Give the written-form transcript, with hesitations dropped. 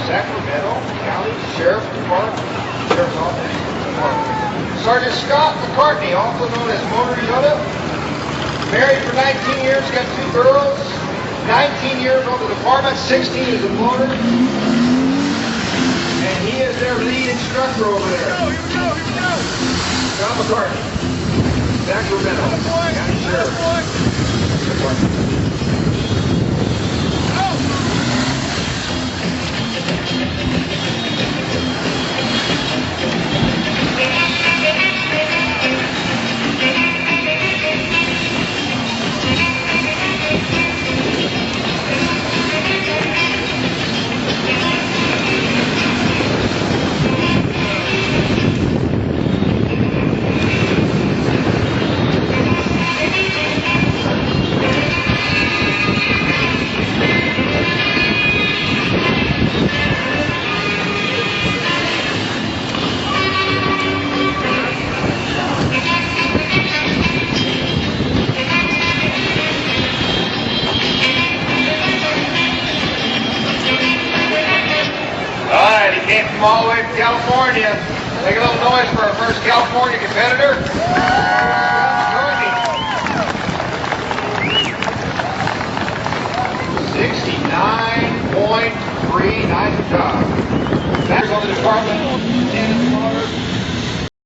Sacramento County Sheriff Department, Sheriff's Office Department. Sergeant Scott McCartney, also known as Motor Yoda, married for 19 years, got 2 girls, 19 years on the department, 16 as a motor, and he is their lead instructor over there. Scott McCartney, Sacramento County Sheriff Department. Alright, he came from all the way from California. Make a little noise for our first California competitor. 69.3, nice job. That's on the department.